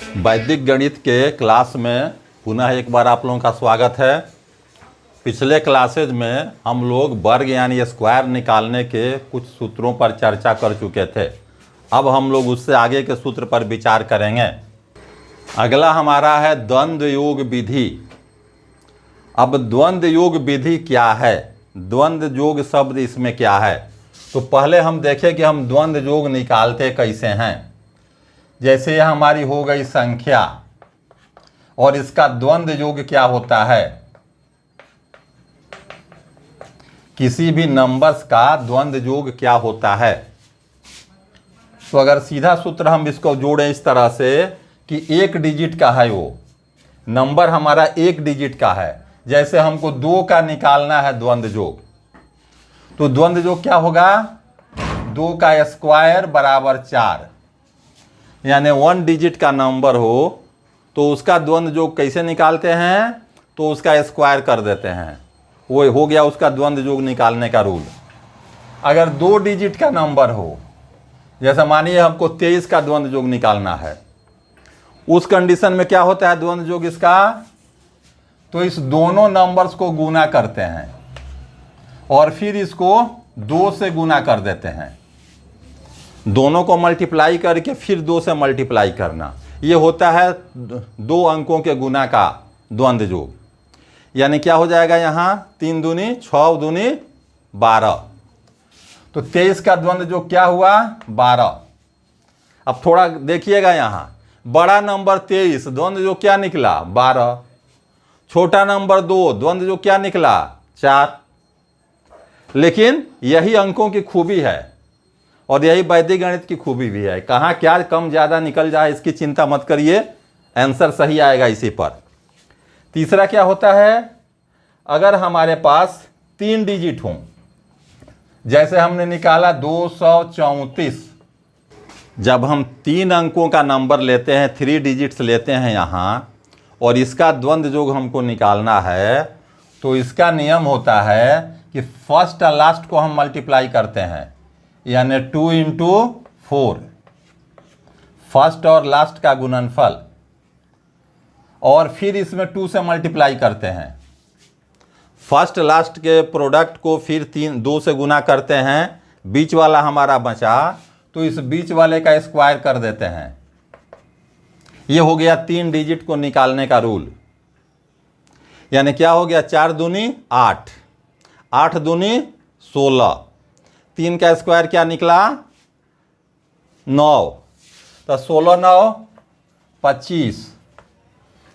वैदिक गणित के क्लास में पुनः एक बार आप लोगों का स्वागत है। पिछले क्लासेज में हम लोग वर्ग यानी स्क्वायर निकालने के कुछ सूत्रों पर चर्चा कर चुके थे। अब हम लोग उससे आगे के सूत्र पर विचार करेंगे। अगला हमारा है द्वंद्व योग विधि। अब द्वंद्व योग विधि क्या है, द्वंद्व योग शब्द इसमें क्या है, तो पहले हम देखें कि हम द्वंद्व योग निकालते कैसे हैं। जैसे यह हमारी हो गई संख्या और इसका द्वंद्व योग क्या होता है, किसी भी नंबर्स का द्वंद्व योग क्या होता है। तो अगर सीधा सूत्र हम इसको जोड़ें इस तरह से कि एक डिजिट का है, वो नंबर हमारा एक डिजिट का है। जैसे हमको 2 का निकालना है द्वंद्व योग, तो द्वंद्व योग क्या होगा, 2 का स्क्वायर बराबर 4। यानी 1 डिजिट का नंबर हो तो उसका द्वंद्व योग कैसे निकालते हैं, तो उसका स्क्वायर कर देते हैं। वो हो गया उसका द्वंद्व योग निकालने का रूल। अगर 2 डिजिट का नंबर हो, जैसे मानिए हमको 23 का द्वंद्व योग निकालना है, उस कंडीशन में क्या होता है द्वंद्व योग इसका, तो इस दोनों नंबर्स को गुना करते हैं और फिर इसको 2 से गुना कर देते हैं। दोनों को मल्टीप्लाई करके फिर 2 से मल्टीप्लाई करना, ये होता है 2 अंकों के गुना का द्वंद्व योग। यानी क्या हो जाएगा यहाँ 3 दूनी 6 दूनी 12। तो 23 का द्वंद्व योग क्या हुआ 12। अब थोड़ा देखिएगा, यहाँ बड़ा नंबर 23 द्वंद्व योग क्या निकला 12, छोटा नंबर 2 द्वंद्व योग क्या निकला 4। लेकिन यही अंकों की खूबी है और यही वैदिक गणित की खूबी भी है। कहाँ क्या कम ज़्यादा निकल जाए इसकी चिंता मत करिए, आंसर सही आएगा इसी पर। तीसरा क्या होता है, अगर हमारे पास 3 डिजिट हों, जैसे हमने निकाला 234। जब हम 3 अंकों का नंबर लेते हैं, 3 डिजिट्स लेते हैं यहाँ, और इसका द्वंद्व योग हमको निकालना है, तो इसका नियम होता है कि फर्स्ट और लास्ट को हम मल्टीप्लाई करते हैं, यानी 2 इंटू 4, फर्स्ट और लास्ट का गुणनफल, और फिर इसमें 2 से मल्टीप्लाई करते हैं। फर्स्ट लास्ट के प्रोडक्ट को फिर 2 से गुना करते हैं, बीच वाला हमारा बचा तो इस बीच वाले का स्क्वायर कर देते हैं। ये हो गया 3 डिजिट को निकालने का रूल। यानी क्या हो गया 4 दूनी 8, 8 दूनी 16, 3 का स्क्वायर क्या निकला 9, तो 16 9 25।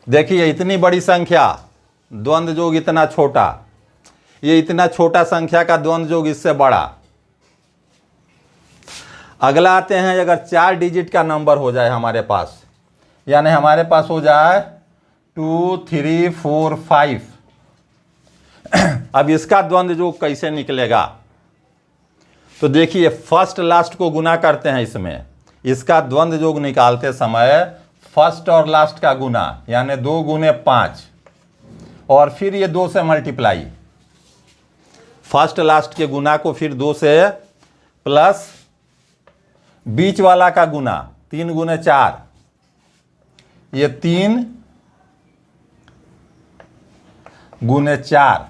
देखिए इतनी बड़ी संख्या, द्वंद्व योग इतना छोटा, ये इतना छोटा संख्या का द्वंद्व योग इससे बड़ा। अगला आते हैं, अगर 4 डिजिट का नंबर हो जाए हमारे पास, यानी हमारे पास हो जाए 2 3 4 5। अब इसका द्वंद्व योग कैसे निकलेगा, तो देखिए फर्स्ट लास्ट को गुना करते हैं इसमें। इसका द्वंद्व योग निकालते समय फर्स्ट और लास्ट का गुना, यानी 2 गुने 5, और फिर ये 2 से मल्टीप्लाई। फर्स्ट लास्ट के गुना को फिर 2 से, प्लस बीच वाला का गुना 3 गुने 4, ये 3 गुने 4,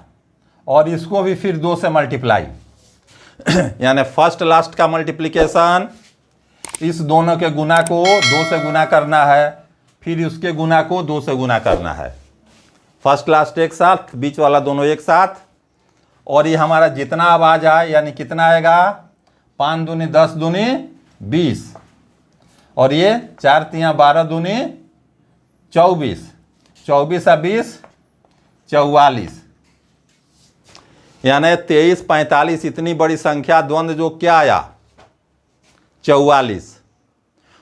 और इसको भी फिर 2 से मल्टीप्लाई। यानी फर्स्ट लास्ट का मल्टीप्लिकेशन, इस दोनों के गुना को 2 से गुना करना है, फिर उसके गुना को 2 से गुना करना है। फर्स्ट लास्ट एक साथ, बीच वाला दोनों एक साथ, और ये हमारा जितना अब आ जाए, यानी कितना आएगा 5 दूनी 10 दूनी 20, और ये 4 3 12 दूनी 24, 24 और 20 44, यानी 23 45। इतनी बड़ी संख्या द्वंद्व योग क्या आया 44।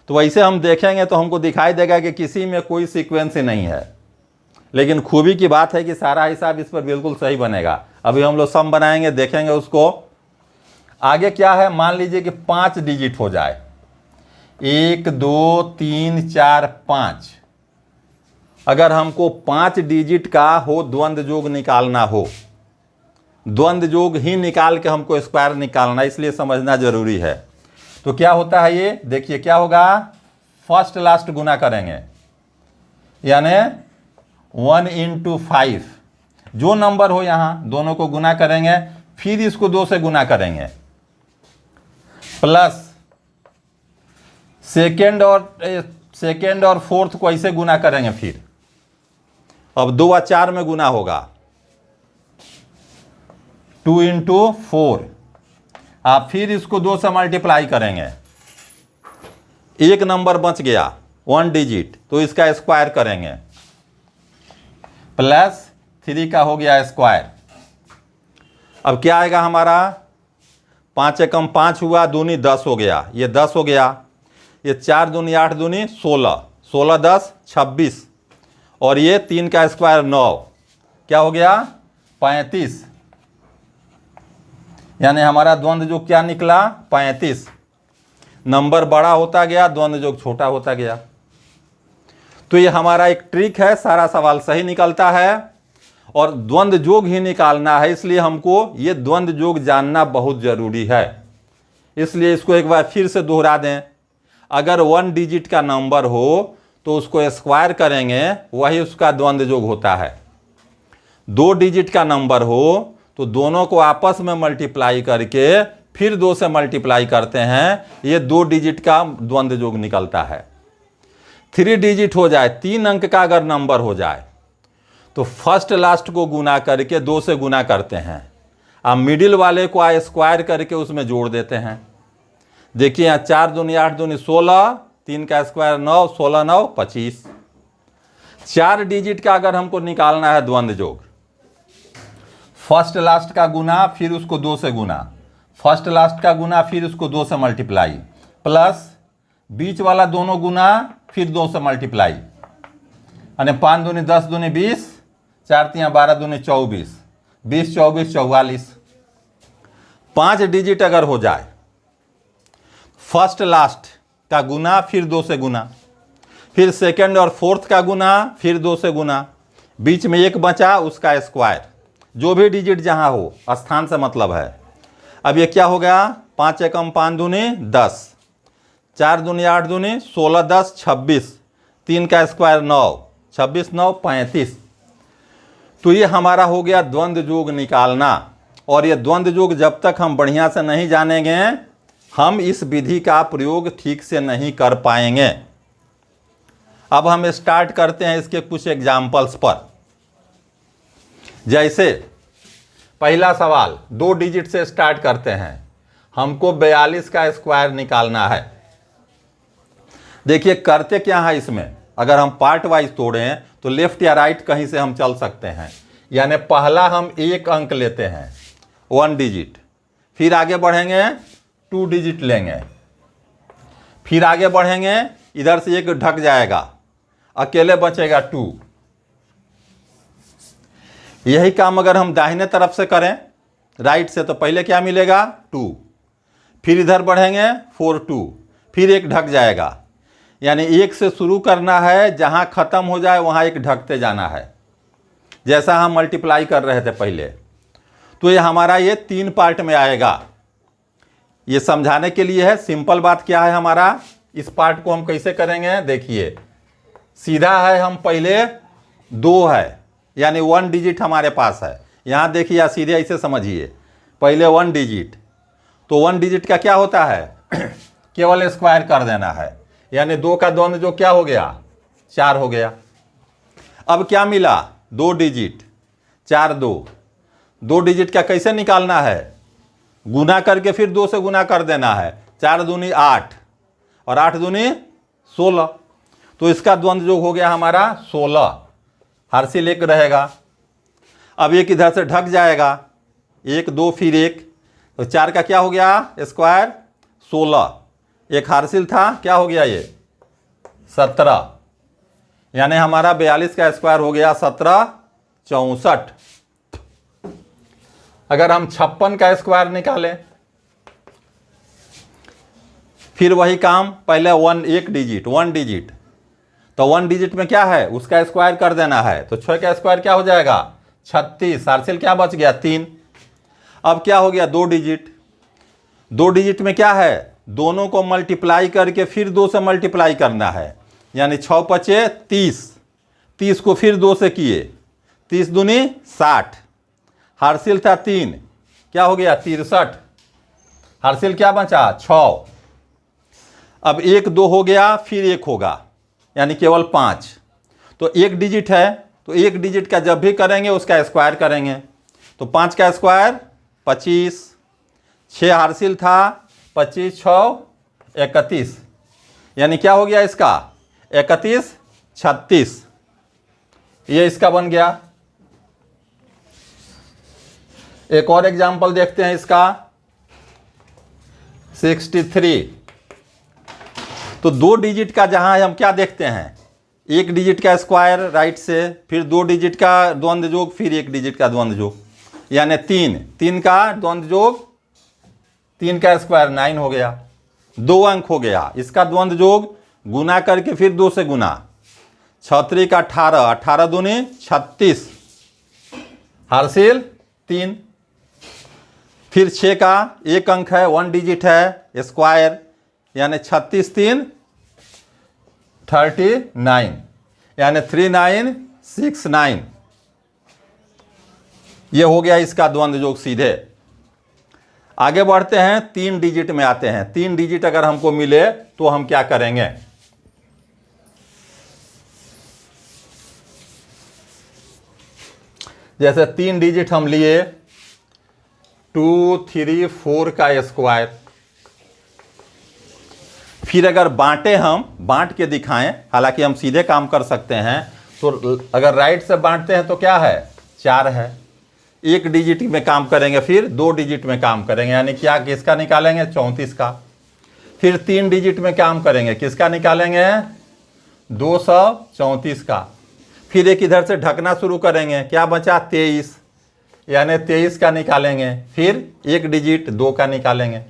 तो वैसे हम देखेंगे तो हमको दिखाई देगा कि किसी में कोई सीक्वेंस ही नहीं है, लेकिन खूबी की बात है कि सारा हिसाब इस पर बिल्कुल सही बनेगा। अभी हम लोग सम बनाएंगे, देखेंगे उसको। आगे क्या है, मान लीजिए कि 5 डिजिट हो जाए, 1 2 3 4 5। अगर हमको 5 डिजिट का हो द्वंद्व योग निकालना हो, द्वंद्व योग ही निकाल के हमको स्क्वायर निकालना, इसलिए समझना जरूरी है। तो क्या होता है ये देखिए, क्या होगा फर्स्ट लास्ट गुना करेंगे, यानी 1 × 5, जो नंबर हो यहाँ दोनों को गुना करेंगे, फिर इसको 2 से गुना करेंगे, प्लस सेकेंड और फोर्थ को ऐसे गुना करेंगे। फिर अब 2 और 4 में गुना होगा, 2 × 4। आप फिर इसको 2 से मल्टीप्लाई करेंगे, एक नंबर बच गया 1 डिजिट, तो इसका स्क्वायर करेंगे, प्लस 3 का हो गया स्क्वायर। अब क्या आएगा हमारा, 5 एकम 5 हुआ, दूनी 10 हो गया, ये 10 हो गया, ये 4 दूनी 8 दूनी 16, 16 10 26, और ये 3 का स्क्वायर 9, क्या हो गया 35। यानी हमारा द्वंद्व योग क्या निकला 35। नंबर बड़ा होता गया, द्वंद्व योग छोटा होता गया। तो ये हमारा एक ट्रिक है, सारा सवाल सही निकलता है और द्वंद्व योग ही निकालना है, इसलिए हमको ये द्वंद्व योग जानना बहुत जरूरी है। इसलिए इसको एक बार फिर से दोहरा दें, अगर 1 डिजिट का नंबर हो तो उसको स्क्वायर करेंगे, वही उसका द्वंद्व योग होता है। 2 डिजिट का नंबर हो तो दोनों को आपस में मल्टीप्लाई करके फिर 2 से मल्टीप्लाई करते हैं, ये 2 डिजिट का द्वंद्व योग निकलता है। 3 डिजिट हो जाए, 3 अंक का अगर नंबर हो जाए तो फर्स्ट लास्ट को गुना करके 2 से गुना करते हैं, अब मिडिल वाले को स्क्वायर करके उसमें जोड़ देते हैं। देखिए यहाँ 4 दूनी 8 दूनी 16, 3 का स्क्वायर 9, 16 9 25। 4 डिजिट का अगर हमको निकालना है द्वंद्व योग, फर्स्ट लास्ट का गुना फिर उसको 2 से गुना, फर्स्ट लास्ट का गुना फिर उसको 2 से मल्टीप्लाई, प्लस बीच वाला दोनों गुना फिर 2 से मल्टीप्लाई, यानी 5 दूनी 10 दूनी 20, 4 3 12 दूनी 24, 20 24 44। 5 डिजिट अगर हो जाए, फर्स्ट लास्ट का गुना फिर 2 से गुना, फिर सेकंड और फोर्थ का गुना फिर 2 से गुना, बीच में एक बचा उसका स्क्वायर, जो भी डिजिट जहां हो, स्थान से मतलब है। अब ये क्या हो गया, 5 एकम 5 दूनी 10, 4 दूनी 8 दूनी 16 10 26, 3 का स्क्वायर 9, 26 9 35। तो ये हमारा हो गया द्वंद्व योग निकालना। और ये द्वंद्व योग जब तक हम बढ़िया से नहीं जानेंगे, हम इस विधि का प्रयोग ठीक से नहीं कर पाएंगे। अब हम स्टार्ट करते हैं इसके कुछ एग्जाम्पल्स पर। जैसे पहला सवाल 2 डिजिट से स्टार्ट करते हैं, हमको 42 का स्क्वायर निकालना है। देखिए करते क्या है इसमें, अगर हम पार्ट वाइज तोड़ें तो लेफ्ट या राइट कहीं से हम चल सकते हैं। यानी पहला हम 1 अंक लेते हैं 1 डिजिट, फिर आगे बढ़ेंगे 2 डिजिट लेंगे, फिर आगे बढ़ेंगे, इधर से 1 ढक जाएगा, अकेले बचेगा 2। यही काम अगर हम दाहिने तरफ से करें राइट से, तो पहले क्या मिलेगा 2, फिर इधर बढ़ेंगे 4 2, फिर 1 ढक जाएगा। यानी 1 से शुरू करना है, जहां खत्म हो जाए वहां 1 ढकते जाना है, जैसा हम मल्टीप्लाई कर रहे थे पहले। तो ये हमारा ये 3 पार्ट में आएगा। ये समझाने के लिए है, सिंपल बात क्या है हमारा, इस पार्ट को हम कैसे करेंगे। देखिए सीधा है, हम पहले 2 है, यानी 1 डिजिट हमारे पास है। यहाँ देखिए या सीधे ऐसे समझिए, पहले 1 डिजिट, तो 1 डिजिट का क्या होता है केवल स्क्वायर कर देना है, यानी 2 का द्वंद्व जो क्या हो गया 4 हो गया। अब क्या मिला 2 डिजिट, 4 2 डिजिट का कैसे निकालना है, गुना करके फिर 2 से गुना कर देना है, 4 दूनी 8 और 8 दूनी 16, तो इसका द्वंद्व जो हो गया हमारा 16, हार्सिल 1 रहेगा। अब 1 इधर से ढक जाएगा, 1 2 फिर 1, तो 4 का क्या हो गया स्क्वायर 16, 1 हार्सिल था, क्या हो गया ये 17, यानी हमारा 42 का स्क्वायर हो गया 17 64। अगर हम 56 का स्क्वायर निकालें, फिर वही काम, पहले 1 डिजिट 1 डिजिट, तो 1 डिजिट में क्या है उसका स्क्वायर कर देना है, तो 6 का स्क्वायर क्या हो जाएगा 36, हार्सिल क्या बच गया 3। अब क्या हो गया 2 डिजिट, 2 डिजिट में क्या है, दोनों को मल्टीप्लाई करके फिर 2 से मल्टीप्लाई करना है, यानी 6 5 30, 30 को फिर 2 से किए, 30 दूनी 60, हासिल था 3, क्या हो गया 63, हासिल क्या बचा 6। अब 1 2 हो गया, फिर 1 होगा, यानी केवल 5। तो 1 डिजिट है, तो 1 डिजिट का जब भी करेंगे उसका स्क्वायर करेंगे। तो 5 का स्क्वायर 25, 6 हासिल था 25 6 31, यानी क्या हो गया इसका 31 36, ये इसका बन गया। एक और एग्जाम्पल देखते हैं इसका 63। तो 2 डिजिट का जहां हम क्या देखते हैं, 1 डिजिट का स्क्वायर राइट से, फिर 2 डिजिट का द्वंद्व जोग, फिर 1 डिजिट का द्वंद्व जोग, यानी 3 का द्वंद्व जोग, 3 का स्क्वायर 9 हो गया, 2 अंक हो गया। इसका द्वंद्व जोग गुना करके फिर 2 से गुना, 6 का 18, 18 दूनी 36, हासिल 3। फिर 6 का 1 अंक है, 1 डिजिट है, स्क्वायर, यानी 36 3 39, यानी 3969, ये हो गया इसका द्वंद्व योग सीधे। आगे बढ़ते हैं, 3 डिजिट में आते हैं। 3 डिजिट अगर हमको मिले तो हम क्या करेंगे, जैसे 3 डिजिट हम लिए 2 3 4 का स्क्वायर, फिर अगर बांटे, हम बांट के दिखाएं, हालांकि हम सीधे काम कर सकते हैं, तो अगर राइट से बांटते हैं तो क्या है 4 है, 1 डिजिट में काम करेंगे, फिर 2 डिजिट में काम करेंगे, यानी क्या किसका निकालेंगे 34 का। फिर 3 डिजिट में काम करेंगे, किसका निकालेंगे 234 का। फिर एक इधर से ढकना शुरू करेंगे, क्या बचा 23, यानी 23 का निकालेंगे, फिर 1 डिजिट 2 का निकालेंगे।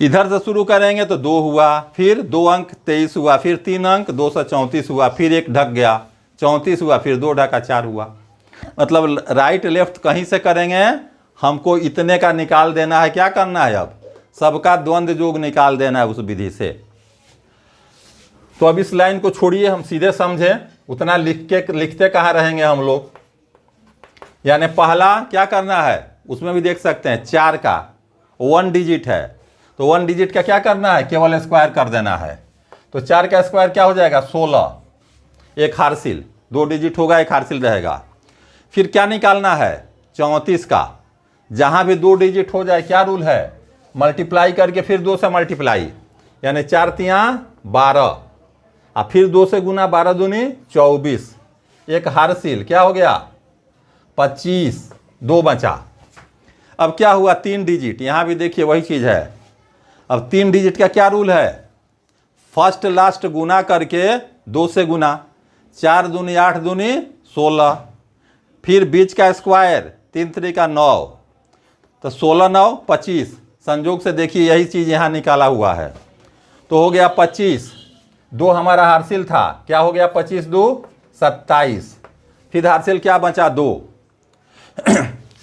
इधर से शुरू करेंगे तो 2 हुआ, फिर 2 अंक 23 हुआ, फिर 3 अंक 234 हुआ, फिर 1 ढक गया 34 हुआ, फिर 2 ढका 4 हुआ। मतलब राइट लेफ्ट कहीं से करेंगे, हमको इतने का निकाल देना है। क्या करना है, अब सबका द्वंद्व योग निकाल देना है उस विधि से। तो अब इस लाइन को छोड़िए, हम सीधे समझें, उतना लिखते कहाँ रहेंगे हम लोग। यानी पहला क्या करना है, उसमें भी देख सकते हैं 4 का 1 डिजिट है, तो 1 डिजिट का क्या करना है, केवल स्क्वायर कर देना है। तो 4 का स्क्वायर क्या हो जाएगा 16, 1 हासिल, 2 डिजिट होगा, 1 हासिल रहेगा। फिर क्या निकालना है 34 का, जहां भी 2 डिजिट हो जाए क्या रूल है, मल्टीप्लाई करके फिर 2 से मल्टीप्लाई, यानी 4 3 12, और फिर 2 से गुना, 12 दूनी 24, 1 हासिल, क्या हो गया 25, 2 बचा। अब क्या हुआ 3 डिजिट, यहां भी देखिए वही चीज है। अब 3 डिजिट का क्या रूल है, फर्स्ट लास्ट गुना करके 2 से गुना, 4 दूनी 8 दूनी 16, फिर बीच का स्क्वायर 3 3 का 9, तो 16 9 25, संयोग से देखिए यही चीज़ यहाँ निकाला हुआ है, तो हो गया 25, 2 हमारा हासिल था, क्या हो गया 25 2 27, फिर हासिल क्या बचा 2।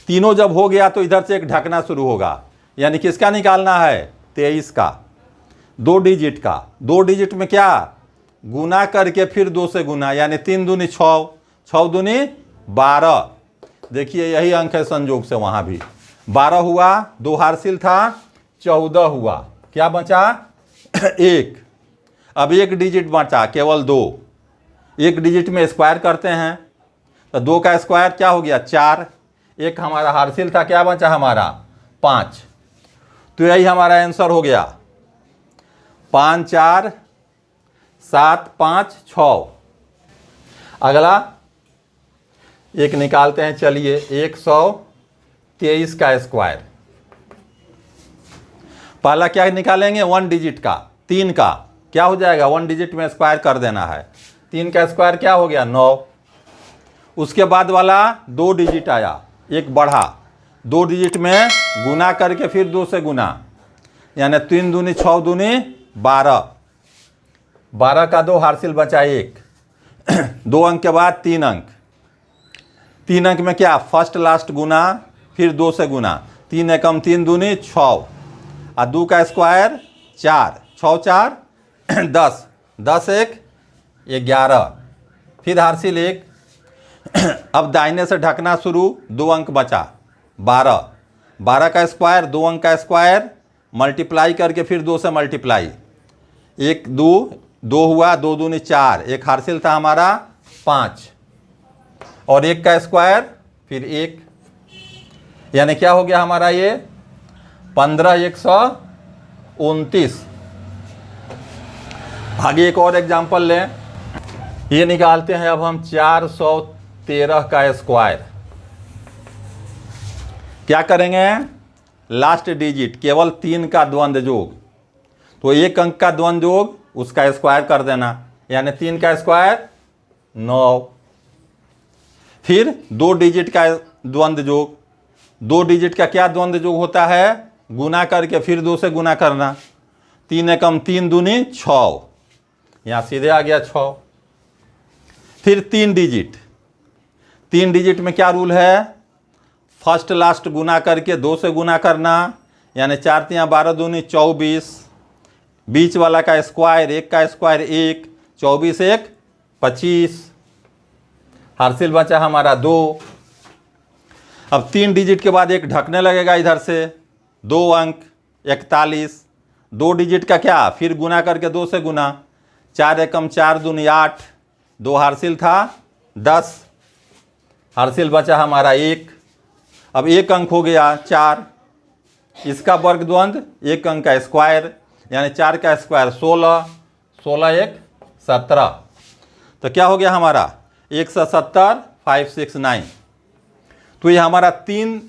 तीनों जब हो गया तो इधर से एक ढकना शुरू होगा, यानी किसका निकालना है 23 का, 2 डिजिट का। 2 डिजिट में क्या गुना करके फिर 2 से गुना, यानी 3 दूनी 6, 6 दूनी 12, देखिए यही अंक है संयोग से, वहाँ भी 12 हुआ, 2 हासिल था 14 हुआ, क्या बचा 1। अब 1 डिजिट बचा केवल 2, 1 डिजिट में स्क्वायर करते हैं, तो 2 का स्क्वायर क्या हो गया 4, 1 हमारा हासिल था, क्या बचा हमारा 5। तो यही हमारा आंसर हो गया 5 4 7 5 6। अगला एक निकालते हैं, चलिए 123 का स्क्वायर। पहला क्या निकालेंगे 1 डिजिट का, 3 का क्या हो जाएगा 1 डिजिट में स्क्वायर कर देना है, 3 का स्क्वायर क्या हो गया 9। उसके बाद वाला 2 डिजिट आया, एक बढ़ा, 2 डिजिट में गुना करके फिर 2 से गुना, यानी 3 दूनी 6 दूनी 12, 12 का 2 हासिल बचा 1, 2 अंक के बाद 3 अंक, 3 अंक में क्या फर्स्ट लास्ट गुना, फिर 2 से गुना, 3 एकम 3 दूनी 6, और 2 का स्क्वायर 4, 6 4 10, 10 1 11, फिर हार्सिल 1। अब दाहिने से ढकना शुरू, 2 अंक बचा 12, 12 का स्क्वायर 2 अंक का स्क्वायर मल्टीप्लाई करके फिर 2 से मल्टीप्लाई, 1 2 2 हुआ, 2 दूनी 4, एक हार्सिल था हमारा 5 और 1 का स्क्वायर फिर 1, यानी क्या हो गया हमारा ये 15,129। आगे एक और एग्जांपल लें, ये निकालते हैं अब हम 413 का स्क्वायर। क्या करेंगे, लास्ट डिजिट केवल 3 का द्वंद्व जोग, तो 1 अंक का द्वंद्व जोग उसका स्क्वायर कर देना, यानी 3 का स्क्वायर 9। फिर 2 डिजिट का द्वंद्व जोग, 2 डिजिट का क्या द्वंद्व जोग होता है, गुना करके फिर 2 से गुना करना, 3 एकम 3 दूनी 6, यहाँ सीधे आ गया 6। फिर 3 डिजिट, 3 डिजिट में क्या रूल है, फर्स्ट लास्ट गुना करके 2 से गुना करना, यानी 4 3 12 दूनी 24, बीच वाला का स्क्वायर 1 का स्क्वायर 1, 24 1 25, हार्सिल बचा हमारा 2। अब 3 डिजिट के बाद एक ढकने लगेगा इधर से, 2 अंक 41, 2 डिजिट का क्या, फिर गुना करके 2 से गुना, 4 एकम 4 दूनी 8, 2 हार्सिल था 10, हार्सिल बचा हमारा 1। अब 1 अंक हो गया 4, इसका वर्ग द्वंद्व 1 अंक का स्क्वायर, यानी 4 का स्क्वायर 16, 16 1 17, तो क्या हो गया हमारा 170 569। तो ये हमारा 3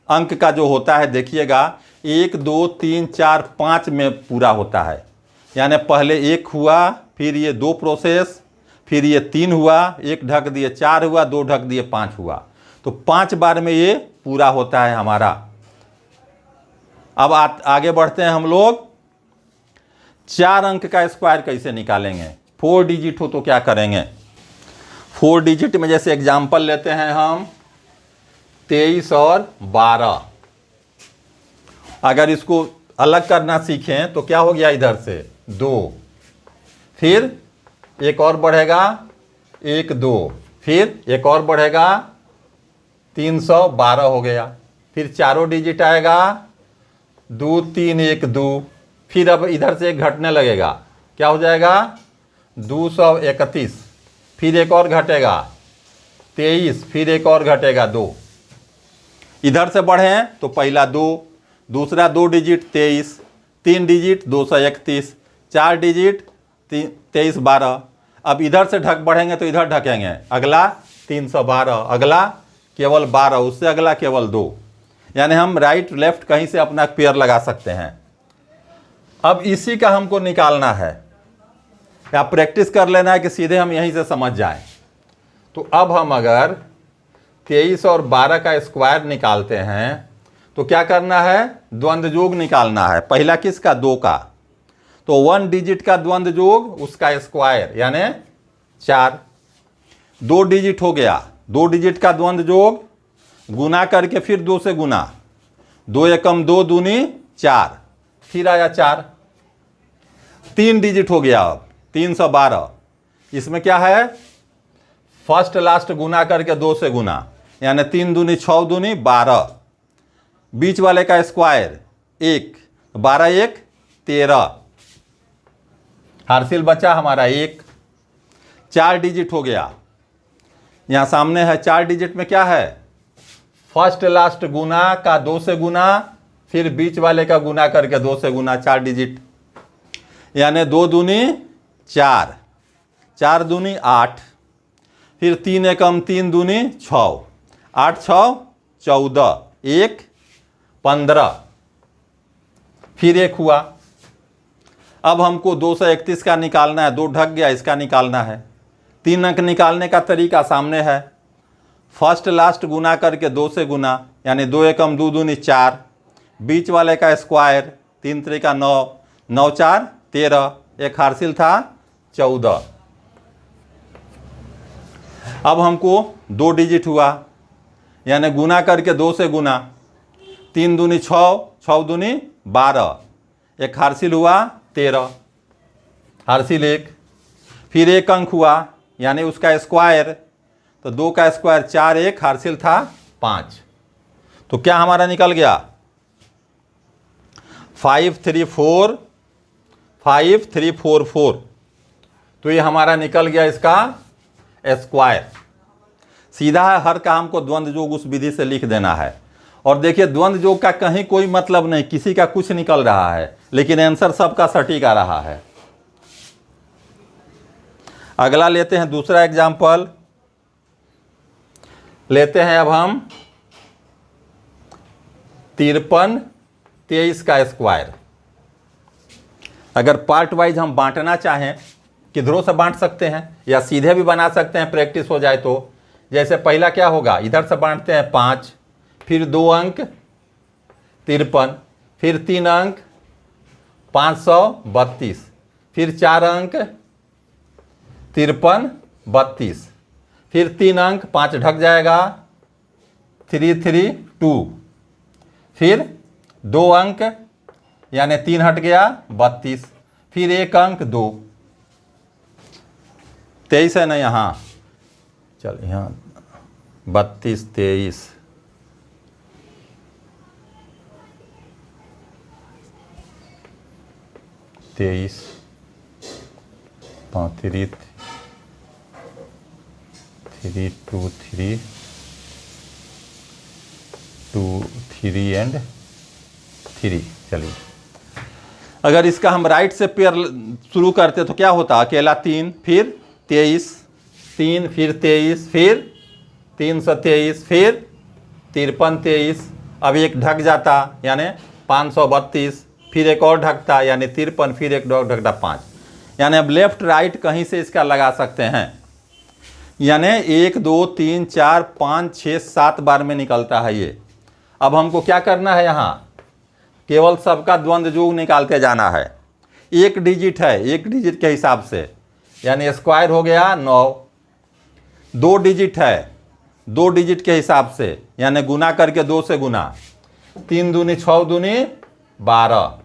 अंक का जो होता है देखिएगा 1 2 3 4 5 में पूरा होता है, यानी पहले 1 हुआ, फिर ये 2 प्रोसेस, फिर ये 3 हुआ, 1 ढक दिए 4 हुआ, 2 ढक दिए 5 हुआ, तो 5 बार में ये पूरा होता है हमारा। अब आगे बढ़ते हैं हम लोग, 4 अंक का स्क्वायर कैसे निकालेंगे, 4 डिजिट हो तो क्या करेंगे। 4 डिजिट में जैसे एग्जाम्पल लेते हैं हम 23 और 12, अगर इसको अलग करना सीखें तो क्या हो गया, इधर से 2, फिर एक और बढ़ेगा 1 2, फिर एक और बढ़ेगा 312 हो गया, फिर चारों डिजिट आएगा 2 3 1 2, फिर अब इधर से एक घटने लगेगा, क्या हो जाएगा 231, फिर एक और घटेगा 23, फिर एक और घटेगा 2, इधर से बढ़े तो पहला 2, दूसरा 2 डिजिट 23, 3 डिजिट 231, 4 डिजिट 23 12, अब इधर से ढक बढ़ेंगे तो इधर ढकेंगे, अगला 312, अगला केवल 12, उससे अगला केवल 2, यानी हम राइट लेफ्ट कहीं से अपना पेयर लगा सकते हैं। अब इसी का हमको निकालना है, या प्रैक्टिस कर लेना है कि सीधे हम यहीं से समझ जाएं। तो अब हम अगर 23 और 12 का स्क्वायर निकालते हैं तो क्या करना है, द्वंद्व जोग निकालना है। पहला किसका, 2 का, तो 1 डिजिट का द्वंद्व जोग उसका स्क्वायर यानी 4, 2 डिजिट हो गया, 2 डिजिट का द्वंद्व जोग गुना करके फिर 2 से गुना, 2 एकम 2 दूनी 4, फिर आया 4, 3 डिजिट हो गया, अब 312, इसमें क्या है, फर्स्ट लास्ट गुना करके 2 से गुना, यानी 3 दूनी 6 दूनी 12, बीच वाले का स्क्वायर 1, 12 1 13, हार्सिल बचा हमारा 1, 4 डिजिट हो गया, यहाँ सामने है 4 डिजिट में क्या है, फर्स्ट लास्ट गुना का 2 से गुना, फिर बीच वाले का गुना करके 2 से गुना, 4 डिजिट, यानी 2 दूनी 4, 4 दूनी 8, फिर 3 एकम 3 दूनी 6, 8 6 14, 1 15, फिर 1 हुआ। अब हमको 231 का निकालना है, 2 ढक गया, इसका निकालना है। 3 अंक निकालने का तरीका सामने है, फर्स्ट लास्ट गुना करके 2 से गुना, यानी 2 एकम 2 दूनी 4, बीच वाले का स्क्वायर 3 त्रिका 9, 9 4 13, एक हार्सिल था 14। अब हमको 2 डिजिट हुआ, यानी गुना करके 2 से गुना, 3 दूनी 6, 6 दूनी 12, एक हार्सिल हुआ 13, हार्सिल 1, फिर 1 अंक हुआ, यानी उसका स्क्वायर, तो 2 का स्क्वायर 4, 1 हासिल था 5। तो क्या हमारा निकल गया 5344। तो ये हमारा निकल गया इसका स्क्वायर। सीधा है, हर काम को द्वंद्व योग उस विधि से लिख देना है। और देखिए द्वंद्व योग का कहीं कोई मतलब नहीं, किसी का कुछ निकल रहा है लेकिन आंसर सबका सटीक आ रहा है। अगला लेते हैं दूसरा एग्जाम्पल, लेते हैं अब हम 53 23 का स्क्वायर। अगर पार्ट वाइज हम बांटना चाहें, किधरों से बांट सकते हैं या सीधे भी बना सकते हैं, प्रैक्टिस हो जाए तो। जैसे पहला क्या होगा, इधर से बांटते हैं 5, फिर 2 अंक 53, फिर 3 अंक 532, फिर 4 अंक 53 32, फिर 3 अंक 5 ढक जाएगा 332, फिर 2 अंक यानी 3 हट गया 32, फिर 1 अंक 2, 23 है ना यहाँ, चल यहाँ 32 23, तेईस 3 2 3 2 3 एंड 3। चलिए अगर इसका हम राइट से पेयर शुरू करते तो क्या होता, अकेला 3, फिर 23, 3, फिर 23, फिर 323, फिर 53 23, अब एक ढक जाता यानी 532, फिर एक और ढकता यानी 53, फिर एक और ढकता 5। यानी अब लेफ्ट राइट कहीं से इसका लगा सकते हैं। यानी 1 2 3 4 5 6 7 बार में निकलता है ये। अब हमको क्या करना है, यहाँ केवल सबका द्वंद्व योग निकालते जाना है। एक डिजिट है, एक डिजिट के हिसाब से, यानी स्क्वायर हो गया 9। 2 डिजिट है, 2 डिजिट के हिसाब से, यानी गुना करके 2 से गुना, 3 दूनी 6 दूनी 12,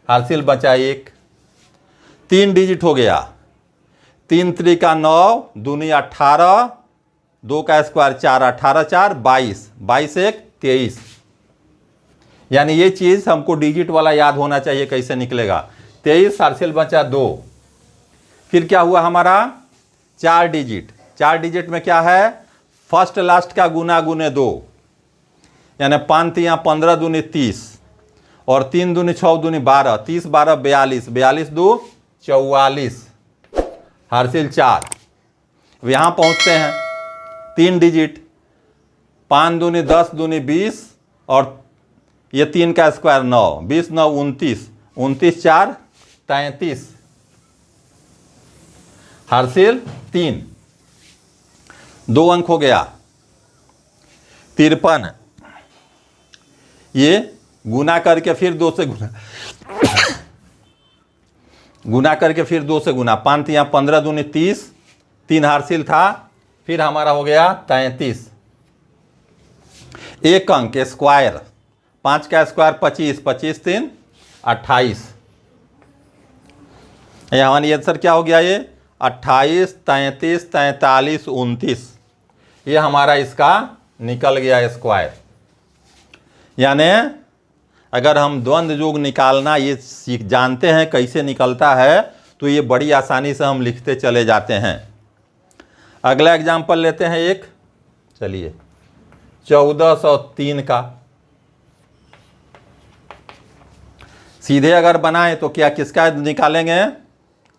हासिल बचा 1। 3 डिजिट हो गया, 3 त्रिका 9, दूनी 18, 2 का स्क्वायर 4, 18 4 22, 22 1 23। यानी ये चीज़ हमको डिजिट वाला याद होना चाहिए, कैसे निकलेगा। 23 हासिल बचा 2। फिर क्या हुआ हमारा 4 डिजिट। 4 डिजिट में क्या है, फर्स्ट लास्ट का गुना गुने 2, यानी 5 3 15 दूनी 30, और 3 दूनी 6 दूनी 12, 30 12 42, 42 2 44, हासिल 4। अब यहाँ पहुँचते हैं 3 डिजिट, 5 दूनी 10 दूनी 20, और ये 3 का स्क्वायर 9, 20 9 29, 29 4 33, हासिल 3। 2 अंक हो गया 53। ये गुना करके फिर 2 से गुना, गुना करके फिर 2 से गुना, 5 3 15 दूनी 30, 3 हासिल था, फिर हमारा हो गया 33। 1 अंक स्क्वायर, 5 का स्क्वायर 25, 25 3 28। हमारी आंसर क्या हो गया, ये 28 33 43 29। ये हमारा इसका निकल गया स्क्वायर। यानी अगर हम द्वंद्व योग निकालना ये सीख जानते हैं कैसे निकलता है, तो ये बड़ी आसानी से हम लिखते चले जाते हैं। अगला एग्जाम्पल लेते हैं एक, चलिए 1403 का। सीधे अगर बनाएं तो क्या किसका निकालेंगे,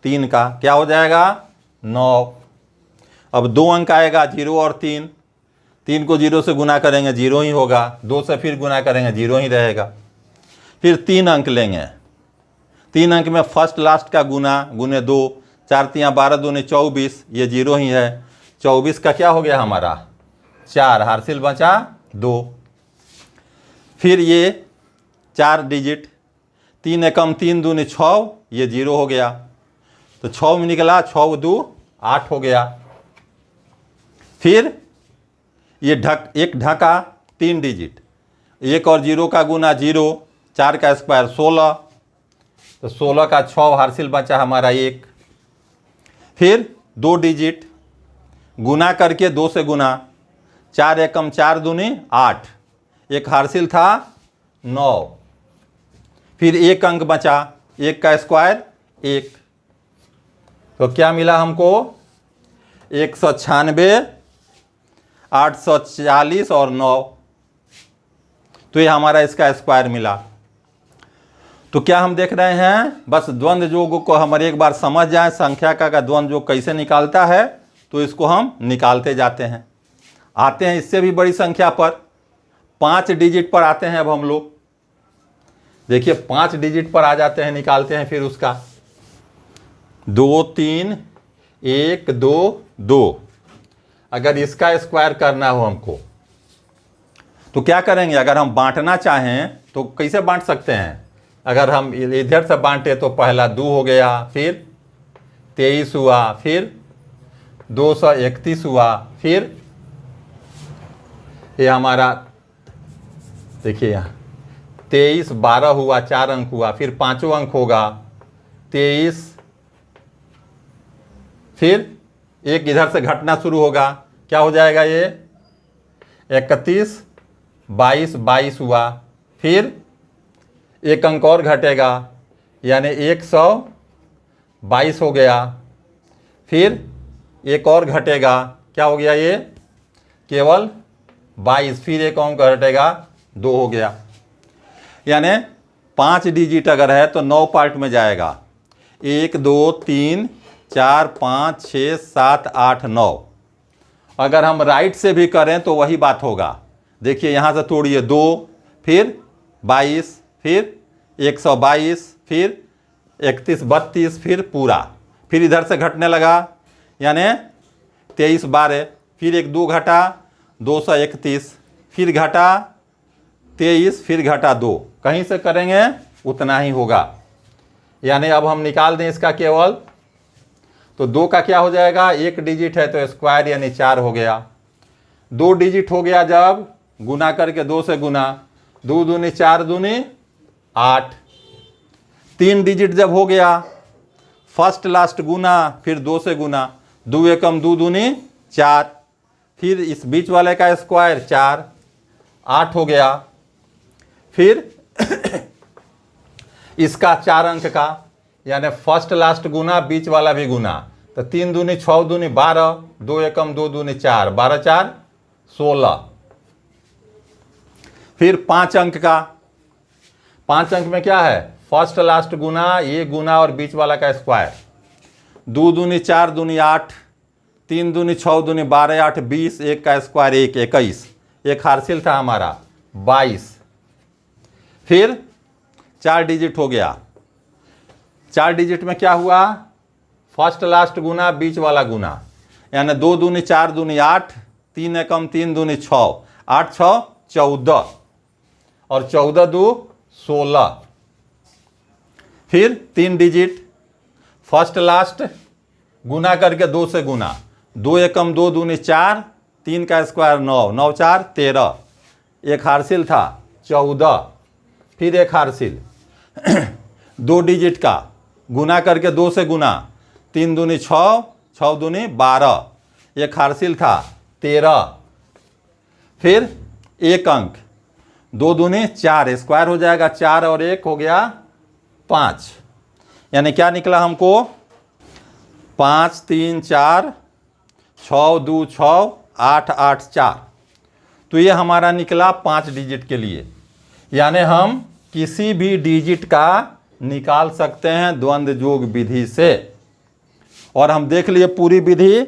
3 का। क्या हो जाएगा 9। अब 2 अंक आएगा 0 और 3, 3 को 0 से गुना करेंगे 0 ही होगा, 2 से फिर गुना करेंगे 0 ही रहेगा। फिर 3 अंक लेंगे, 3 अंक में फर्स्ट लास्ट का गुना गुने 2, 4 3 12 दूनी 24, ये 0 ही है। 24 का क्या हो गया हमारा 4, हासिल बचा 2। फिर ये 4 डिजिट, 3 एकम 3 दूनी 6, ये 0 हो गया, तो 6 में निकला, 6 2 8 हो गया। फिर ये एक ढका 3 डिजिट, 1 और 0 का गुना 0, 4 का स्क्वायर 16, तो 16 का 6 हासिल बचा हमारा 1। फिर 2 डिजिट, गुना करके 2 से गुना, 4 एकम 4 दूनी 8, एक हासिल था 9, फिर एक अंक बचा, 1 का स्क्वायर 1, तो क्या मिला हमको 196, 840 और 9, तो ये हमारा इसका स्क्वायर मिला। तो क्या हम देख रहे हैं, बस द्वंद्व योग को हम एक बार समझ जाएं, संख्या का द्वंद्व योग कैसे निकालता है, तो इसको हम निकालते जाते हैं। आते हैं इससे भी बड़ी संख्या पर, 5 डिजिट पर आते हैं। अब हम लोग देखिए 5 डिजिट पर आ जाते हैं, निकालते हैं फिर उसका 2 3 1 2 2। अगर इसका स्क्वायर करना हो हमको तो क्या करेंगे, अगर हम बांटना चाहें तो कैसे बांट सकते हैं। अगर हम इधर से बांटे तो पहला 2 हो गया, फिर 23 हुआ, फिर 231 हुआ, फिर ये हमारा देखिए यहाँ 23 12 हुआ, 4 अंक हुआ, फिर 5वां अंक होगा 23, फिर एक इधर से घटना शुरू होगा, क्या हो जाएगा ये 31 22 22 हुआ, फिर एक अंक और घटेगा यानी 122 हो गया, फिर एक और घटेगा, क्या हो गया ये केवल 22, फिर एक अंक घटेगा 2 हो गया। यानी 5 डिजिट अगर है तो 9 पार्ट में जाएगा, 1 2 3 4 5 6 7 8 9। अगर हम राइट से भी करें तो वही बात होगा। देखिए यहाँ से तोड़िए 2, फिर 22, फिर 122, फिर 31 32, फिर पूरा, फिर इधर से घटने लगा यानी 23 12, फिर 1 2 घटा 231, फिर घटा 23, फिर घटा 2, कहीं से करेंगे उतना ही होगा। यानी अब हम निकाल दें इसका केवल, तो 2 का क्या हो जाएगा, 1 डिजिट है तो स्क्वायर यानी 4 हो गया। 2 डिजिट हो गया जब गुना करके 2 से गुना, 2 दूनी 4 दूनी 8। 3 डिजिट जब हो गया, फर्स्ट लास्ट गुना, फिर 2 से गुना, 2 एकम 2 दूनी 4, फिर इस बीच वाले का स्क्वायर 4, 8 हो गया। फिर इसका 4 अंक का यानी फर्स्ट लास्ट गुना, बीच वाला भी गुना, तो 3 दूनी 6 दूनी 12, 2 एकम 2 दूनी 4, 12 4 16। फिर 5 अंक का, 5 अंक में क्या है, फर्स्ट लास्ट गुना, ये गुना और बीच वाला का स्क्वायर, 2 दूनी 4 दूनी 8, 3 दूनी 6 दूनी 12 8 20, 1 का स्क्वायर 1 21, एक हासिल था हमारा 22। फिर 4 डिजिट हो गया, 4 डिजिट में क्या हुआ, फर्स्ट लास्ट गुना, बीच वाला गुना, यानी 2 दूनी 4 दूनी 8, 3 एकम 3 दूनी 6, 8 6 14 और 14 2 16। फिर 3 डिजिट, फर्स्ट लास्ट गुना करके 2 से गुना, 2 एकम 2 दूनी 4, 3 का स्क्वायर 9, 9 4 13, एक हासिल था 14, फिर एक हासिल 2 डिजिट का गुना करके 2 से गुना, 3 दूनी 6, 6 दूनी 12, एक हासिल था 13, फिर एक अंक 2 दूनी 4, स्क्वायर हो जाएगा 4 और 1 हो गया 5, यानी क्या निकला हमको 5 3 4 6 2 6 8 8 4। तो ये हमारा निकला 5 डिजिट के लिए। यानी हम किसी भी डिजिट का निकाल सकते हैं द्वंद्व योग विधि से। और हम देख लिए पूरी विधि।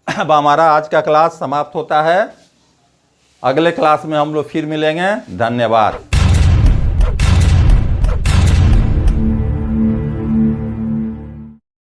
अब हमारा आज का क्लास समाप्त होता है। अगले क्लास में हम लोग फिर मिलेंगे। धन्यवाद।